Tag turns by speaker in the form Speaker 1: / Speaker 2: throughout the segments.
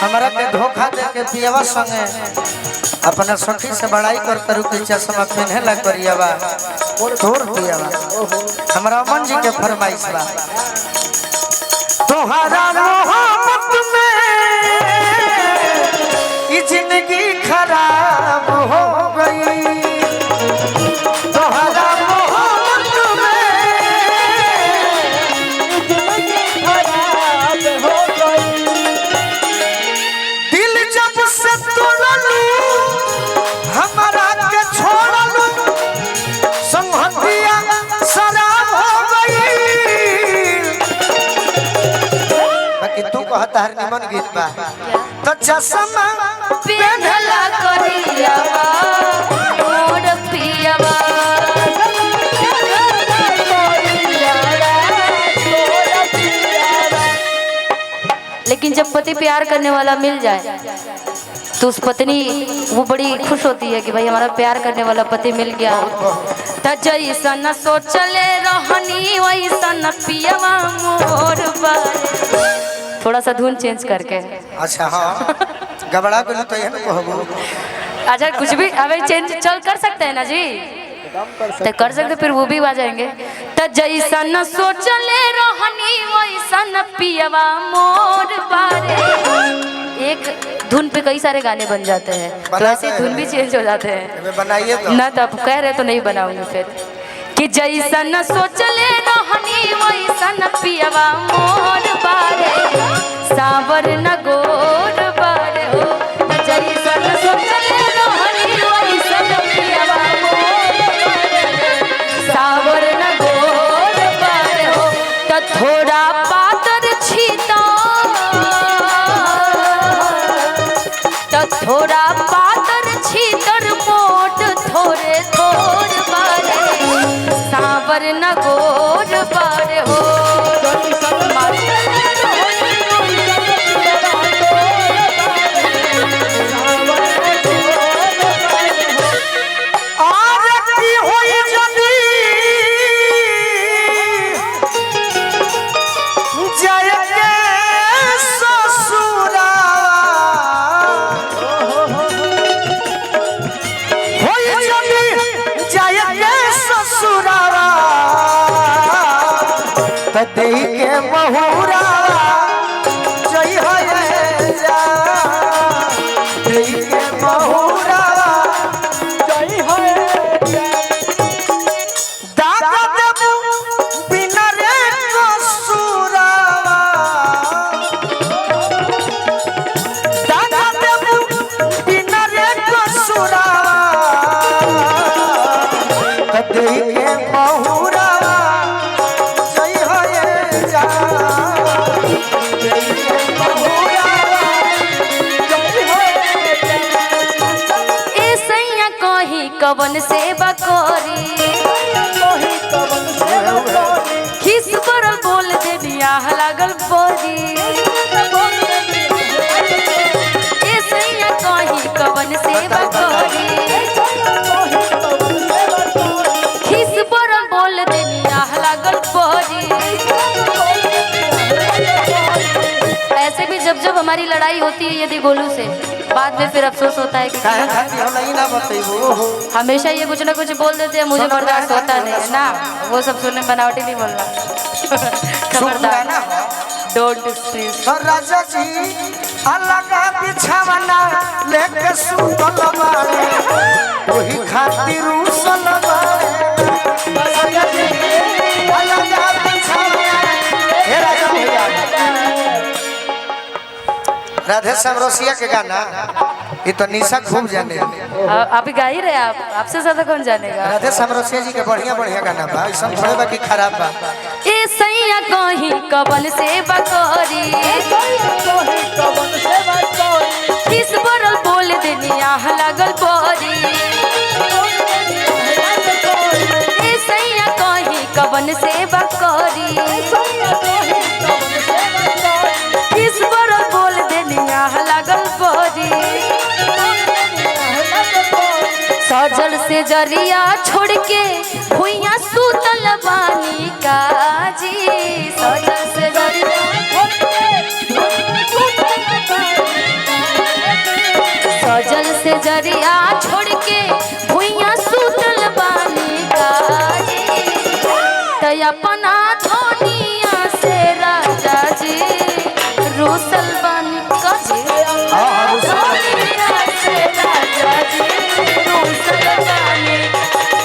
Speaker 1: हमारा के धोखा दे के पियवा संगे अपना सखी से बड़ाई करता रुक चश्मा पहने लग करियवा तोड़ पियवा। हमारा अमन जी के फरमाइश बा तोहरा मोहब्बत में ये जिंदगी खराब हो गई। तोहरा मोहब्बत में जिंदगी खराब हो गई। दिल जब से तोड़लू हमारा के छोड़लू संहतिया शराब हो गई। बाकी तू कहता हर निमन गीत बा तो चश्मा
Speaker 2: पहनला करियावा मोर पियावा। लेकिन जब पति प्यार करने वाला मिल जाए तो उस पत्नी वो बड़ी खुश होती है कि भाई हमारा प्यार करने वाला पति मिल गया। त जैसा न सोचले रहनी वैसा न पियावा मोर बारे। थोड़ा सा धुन चेंज करके।
Speaker 1: अच्छा हाँ गबड़ा को तो ये कहबो।
Speaker 2: अच्छा कुछ भी अबे चेंज चल कर सकते हैं ना जी तो कर सकते फिर वो भी आ जाएंगे। त जैसा न सोचले रहनी वैसा न पियवा मोर बारे। एक धुन पे कई सारे गाने बन जाते हैं तो ऐसे धुन भी चेंज हो जाते हैं।
Speaker 1: बनाइए तो
Speaker 2: ना तो आप कह रहे तो नहीं बनाऊंगी फिर कि जैसा न सोचले रहनी वैसा न पियवा मोर बारे। सावर न गोर बारे हो जैसा न सोचले रहनी वैसा न पियवा मोर बारे। सावर न गोर बारे हो त थोड़ा पातर छीता त थोड़ा पातर छीतर मोट थोड़े थोड़ बारे। सावर न गोर बारे हो
Speaker 1: दे के बहुरा जय हो जा दे के बहुरा जय हो दादा देबू बिना रे कसुरा दादा देबू बिना रे कसुरा दे के बहुरा
Speaker 2: कवन से बकोरी खिस पर बोल दे दिया लागल बोरी। ऐसे कहीं कवन से बकोरी खिस पर बोल दे दिया लागल बोरी। ऐसे भी जब जब हमारी लड़ाई होती है यदि गोलू से बाद में फिर अफसोस होता है कि हमेशा ये कुछ ना कुछ बोल देते हैं मुझे बर्दाश्त होता नहीं है ना। वो सब सुनने बनावटी नहीं बोलना खबरदार डोंट प्लीज।
Speaker 1: राजा जी अलग बिछावना लेके सुतल बाड़े वही खातिर उसल बाड़े। राजा जी अलग बिछावना हे राजा भैया राधे श्याम रसिया के गाना ये तो निशा खूब जाने।
Speaker 2: आप ही गा ही रहे आपसे ज्यादा कौन जानेगा।
Speaker 1: राधे श्याम रसिया जी के बढ़िया बढ़िया गाना बा ऐसा थोड़े बाकी खराब बा।
Speaker 2: ए सैया कहीं कवन से बकोरी किस बरल बोल देनिया लागल बोरी। ए सैया कहीं कवन से बकोरी किस बरल बोल देनिया लागल बोरी। सजल से जरिया छोड़ के भुइया सूतल बानी काजी। सजल से जरिया छोड़ के से जरिया छोड़ के भुइया सुतल बानी काजी त अपना धोनिया से राजा जी रूसल बानी काजी धोनिया से राजा जी रूसल बानी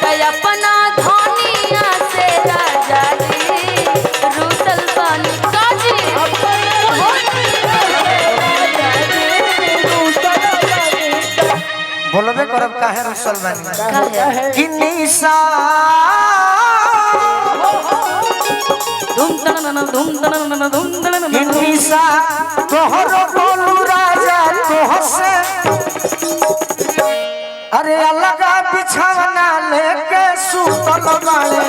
Speaker 2: त अपना धोनिया से राजा जी रूसल बानी काजी
Speaker 1: बोलबे करब काहे रुसल बानी कि निशा कि निशा तोहरो बोलू राजा तोहसे अरे अलगा बिछावना लेके सुतल बाड़े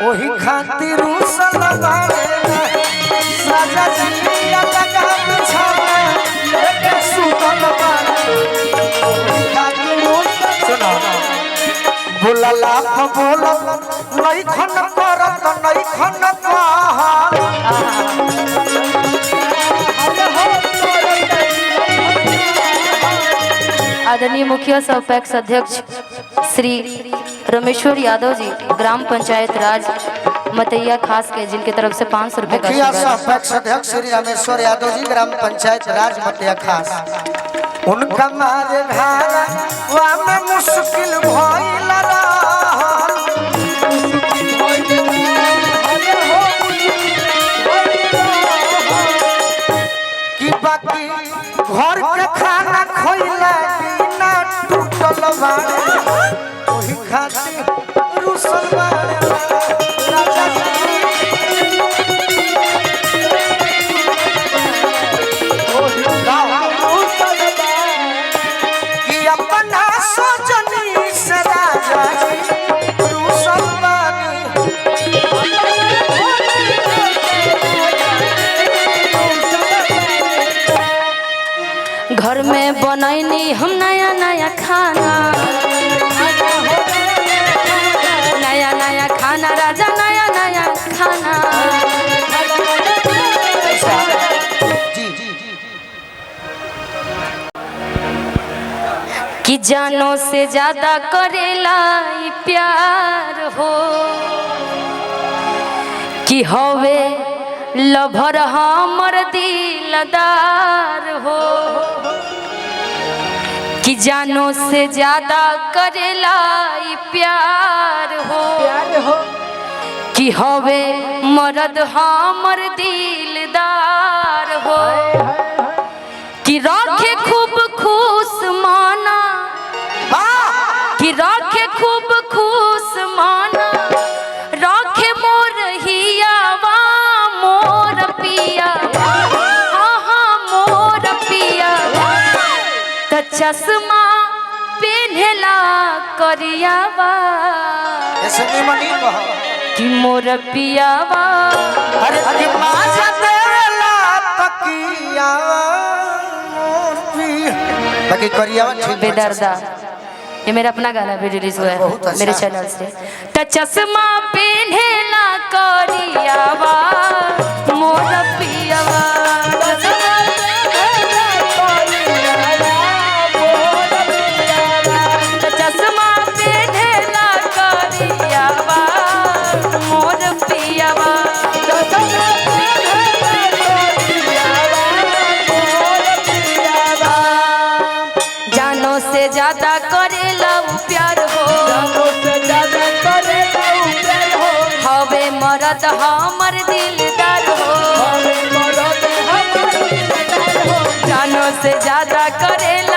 Speaker 1: ओही खातिर रुसल बाड़े राजा जी अलगा बिछावना लेके सुतल बाड़े बोलला बोल नहीं खन करत नहीं खन
Speaker 2: आदरणीय मुखिया सह पैक्स अध्यक्ष श्री रमेश्वर यादव जी ग्राम पंचायत राज मतैया खास के जिनके तरफ से 500 रुपए का
Speaker 1: मुखिया सह पैक्स अध्यक्ष श्री रमेश्वर यादव जी ग्राम पंचायत राज मतैया खास उनका मारे घारा वा में मुश्किल भइल कि बाकी घर के खाना खइला बिना टूटल बाड़े ओही खातिर रुसल बाड़े राजा कि अपना सजनी से राजा जी रुसल बानी
Speaker 2: घर में बनैनी हम नया नया खाना नया नया खाना राजा नया नया खाना कि जानो से ज्यादा करेला ई प्यार हो कि होवे लभर हमर दिलदार हो कि जानो से ज्यादा करेला ई प्यार हो कि होवे मर्द हमर दिलदार हो कि रखे खूब खुश माना कि रखे खूब खुश माना रखे मोर हियावा मोर पिया हाँ मोर पिया त चश्मा पेन्हला करियावा
Speaker 1: ऐसे निमनी कह
Speaker 2: कि मोर पियावा
Speaker 1: अरे दिमाग देला तकिया मोर पिया बाकी करियावा ठीक
Speaker 2: बेदर्दा ये मेरा अपना गाना भी रिलीज हुआ है मेरे चैनल से त चश्मा पेन्हला करियावा मोर पियावा चश्मा पेन्हला करियावा मोर पियावा जानो से ज्यादा करेला प्यार हो हवे मरद हमर दिलदार हो जानो से ज्यादा करेला